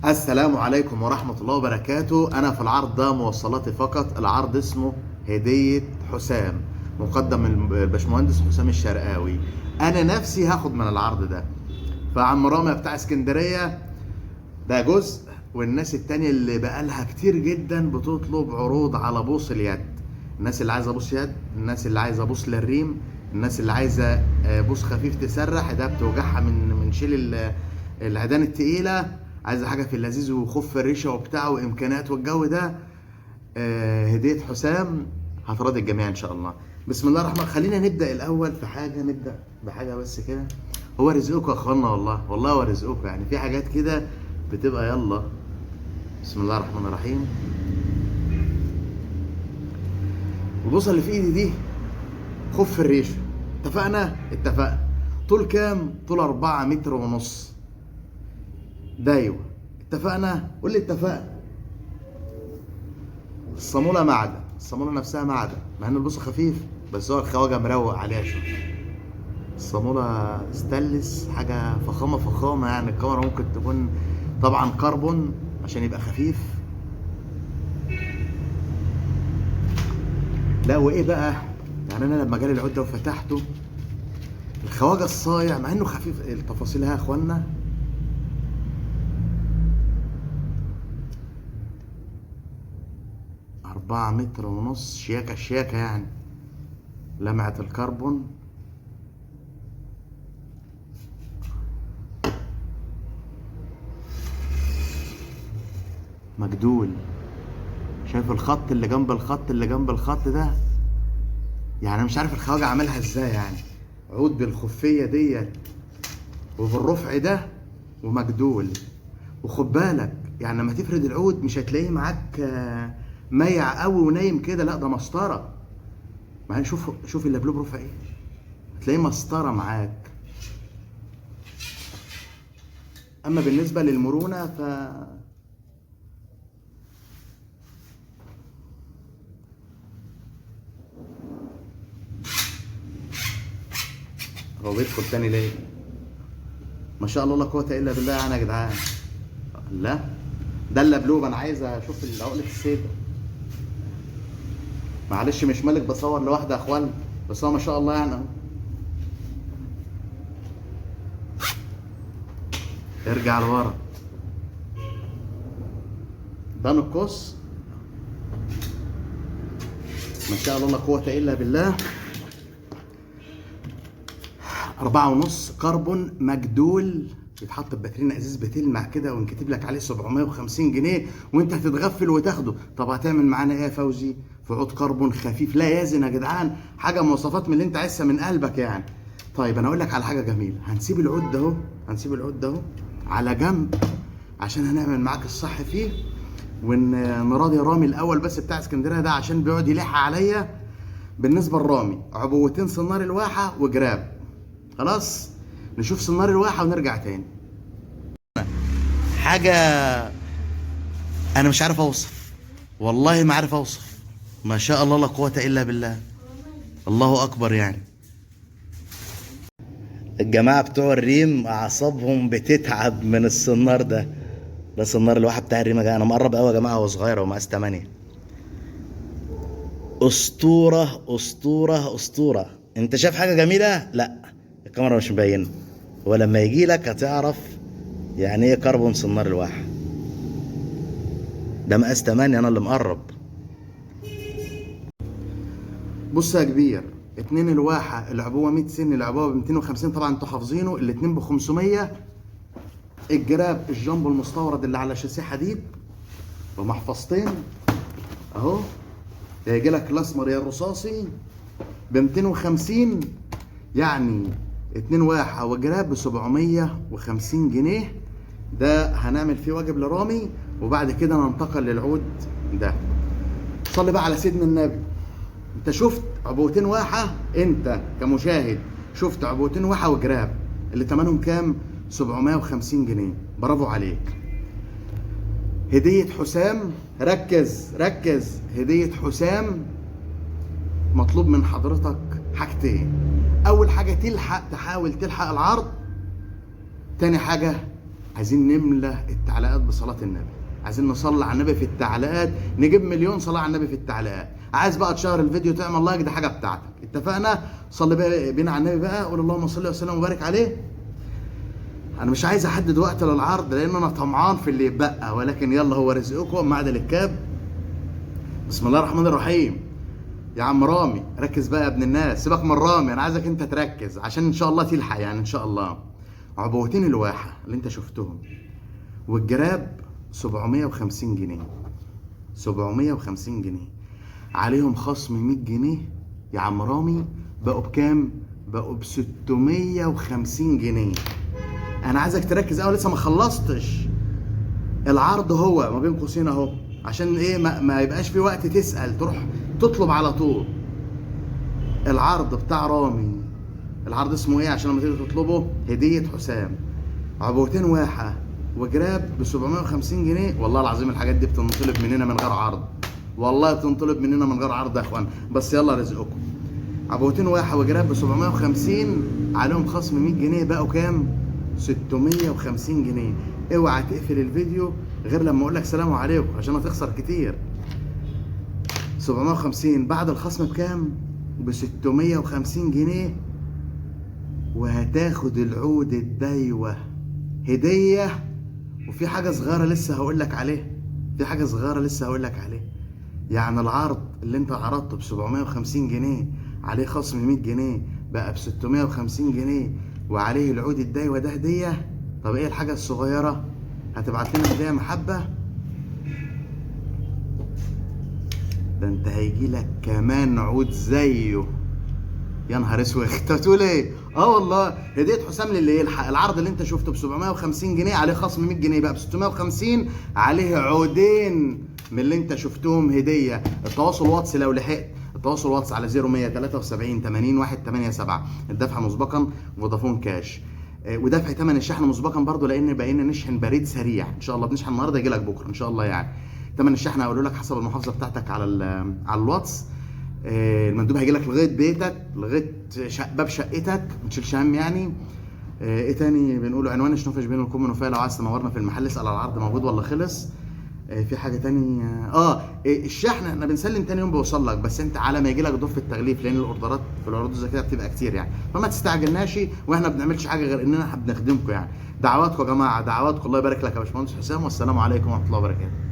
السلام عليكم ورحمة الله وبركاته. أنا في العرض ده موصلاتي فقط. العرض اسمه هدية حسام، مقدم من الباشمهندس حسام الشرقاوي. أنا نفسي هاخد من العرض ده. فعم رامي بتاع اسكندرية ده جزء، والناس التانية اللي بقالها كتير جدا بتطلب عروض على بوص اليد. الناس اللي عايزة بوص يد، الناس اللي عايزة بوص للريم، الناس اللي عايزة بوص خفيف تسرح ده بتوجعها من شيل العيدان التقيلة، عايزة حاجة في اللذيذ وخف الريشة وبتاع وإمكانيات والجو ده. هدية حسام هتراضي الجميع إن شاء الله. بسم الله الرحمن الرحيم. خلينا نبدأ الأول في حاجة، نبدأ بحاجة بس كده. هو رزقكم يا اخوانا، والله هو رزقكم. يعني في حاجات كده بتبقى يلا. بسم الله الرحمن الرحيم. البوصه اللي في ايدي دي خف الريشه. اتفقنا. طول كام؟ طول 4 متر ونص. ده ايوه اتفقنا. قول لي اتفقنا. الصاموله معدن، الصاموله نفسها معدن، مع ان البوصه خفيف بس هو الخواجه مروق عليها شويه. الصامولة ستانلس، حاجة فخامة يعني. الكاميرا ممكن تكون طبعا كربون عشان يبقى خفيف. لا وايه بقى، يعني انا لما جالي العود ده وفتحته، الخواجة الصايع مع انه خفيف. التفاصيل ها يا اخوانا. أربعة متر ونص، شياكة يعني. لمعة الكربون، مجدول. شايف الخط اللي جنب الخط ده؟ يعني انا مش عارف الخواجه عملها ازاي. يعني عود بالخفيه ديت وبالرفع ده ومجدول. وخد بالك يعني لما تفرد العود مش هتلاقيه معاك ميع قوي ونايم كده، لا ده مسطره. ما شوف اللبلوب رفع ايه، هتلاقيه مسطره معاك. اما بالنسبه للمرونه هو بيدخل تاني ليه؟ ما شاء الله لا قوه الا بالله. يعني يا جدعان، لا ده اللبلوب. انا عايز اشوف عقله السيف. معلش مش مالك بصور لوحدي يا اخوان، بس هو ما شاء الله يعني. ارجع لورا. ده القوس. ما شاء الله لا قوة إلا بالله. 4.5 كربون مجدول، يتحط بباترينا ازاز بتلمع كده وينكتب لك عليه 750 جنيه، وانت هتتغفل وتاخده. طب هتعمل معانا ايه يا فوزي في عود كربون خفيف لا يزن يا جدعان؟ حاجه مواصفات من اللي انت عايزها من قلبك يعني. طيب انا اقول لك على حاجه جميله. هنسيب العود ده اهو على جنب، عشان هنعمل معاك الصح فيه. ونراضي رامي الاول بس بتاع اسكندريه ده، عشان بيقعد يلح عليا. بالنسبه لرامي عبوتين صنار الواحه وجراب. خلاص نشوف صنار الواحه ونرجع تاني. حاجه انا مش عارف اوصف، والله ما عارف اوصف. ما شاء الله لا قوه الا بالله، الله اكبر يعني. الجماعه بتوع الريم اعصابهم بتتعب من الصنار ده. ده صنار الواحه بتاع الريم. انا مقرب قوي يا جماعه، هو صغير، هو مقاس 8. اسطوره. انت شايف حاجه جميله؟ لا الكاميرا مش مبينه، ولما يجي لك هتعرف يعني ايه كربون صنار الواحه. ده مقاس 8، انا اللي مقرب. بص يا كبير، اتنين الواحه العبوه 100 سن، العبوه ب 250. طبعا انتوا حافظينه. الاتنين ب 500. الجراب الجامبو المستورد اللي على شاسيه حديد بمحفظتين اهو. هيجي لك الاسمر يا الرصاصي ب 250. يعني 2 واحه وجراب ب 750 جنيه. ده هنعمل فيه واجب لرامي، وبعد كده ننتقل للعود ده. صلي بقى على سيدنا النبي. انت شفت عبوتين واحه، انت كمشاهد شفت عبوتين واحه وجراب اللي ثمنهم كام؟ 750 جنيه. برافو عليك. هدية حسام، ركز. هدية حسام مطلوب من حضرتك حاجتين. اول حاجة تحاول تلحق العرض. تاني حاجة عايزين نملى التعليقات بصلاه النبي، عايزين نصلي على النبي في التعليقات، نجيب مليون صلاه على النبي في التعليقات. عايز بقى تشهر الفيديو تعمل لايك، ده حاجه بتاعتك، اتفقنا؟ صلي بقى بينا على النبي بقى، قول اللهم صل وسلم وبارك عليه. انا مش عايز احدد وقت للعرض لان انا طمعان في اللي يتبقى، ولكن يلا هو رزقكم معدل الكاب. بسم الله الرحمن الرحيم. يا عم رامي ركز بقى يا ابن الناس، سيبك من رامي، انا عايزك انت تركز عشان ان شاء الله تلحق يعني ان شاء الله. عبوتين الواحه اللي انت شفتهم والجراب 750 جنيه، 750 جنيه عليهم خصم 100 جنيه يا عم رامي، بقوا بكام؟ بقوا ب 650 جنيه. انا عايزك تركز قوي، لسه ما خلصتش العرض، هو ما بين قوسين اهو، عشان ايه ما يبقاش في وقت تسأل تروح تطلب على طول. العرض بتاع رامي، العرض اسمه ايه عشان لما تيجي تطلبه؟ هدية حسام. عبوتين واحة وجراب ب 750 جنيه. والله العظيم الحاجات دي بتنطلب مننا من غير عرض، والله بتنطلب مننا من غير عرض يا اخوان، بس يلا رزقكم. عبوتين واحة وجراب ب 750 عليهم خصم 100 جنيه، بقوا كام؟ 650 جنيه. اوعى تقفل الفيديو غير لما اقول لك سلام عليكم عشان هتخسر كتير. 750 بعد الخصم بكام؟ ب 650 جنيه، وهتاخد العود الدايوه هديه. وفي حاجه صغيره لسه هقول لك عليه، في حاجه صغيره لسه هقول لك عليه. يعني العرض اللي انت عرضته ب 750 جنيه عليه خصم 100 جنيه بقى ب 650 جنيه، وعليه العود الدايوه ده هديه. طب ايه الحاجه الصغيره؟ هتبعت لنا هديه محبه؟ ده انت هيجي لك كمان عود زيه. يا نهار اسود، انت بتقول ايه؟ اه والله هديه حسام للي يلحق. العرض اللي انت شفته ب 750 جنيه عليه خصم 100 جنيه بقى ب 650، عليه عودين من اللي انت شفتهم هديه. التواصل واتس لو لحقت، التواصل واتس على 0173 80 187. الدفع مسبقا فودافون كاش، ودفع ثمن الشحن مسبقا برضه، لان بقينا نشحن بريد سريع ان شاء الله، بنشحن النهارده يجي لك بكره ان شاء الله. يعني ثمن الشحن هقول لك حسب المحافظه بتاعتك على الواتس. المندوب هيجي لك لغايه بيتك، لغايه باب شقتك، ما تشيلش هم يعني. ايه تاني بنقوله؟ عنوان شنوفش بين الكم ونوفيه، لو عايز تنورنا في المحل اسال على العرض موجود ولا خلص. في حاجه تاني الشحن احنا بنسلم تاني يوم بيوصل لك، بس انت على ما يجي لك ضف التغليف، لان الاوردرات في العروض زي كده بتبقى كتير يعني، فما تستعجلناش، واحنا ما بنعملش حاجه غير اننا بنخدمكم يعني. دعواتكم يا جماعه، دعواتكم. الله يبارك لك يا باشمهندس حسام، والسلام عليكم ورحمه الله وبركاته.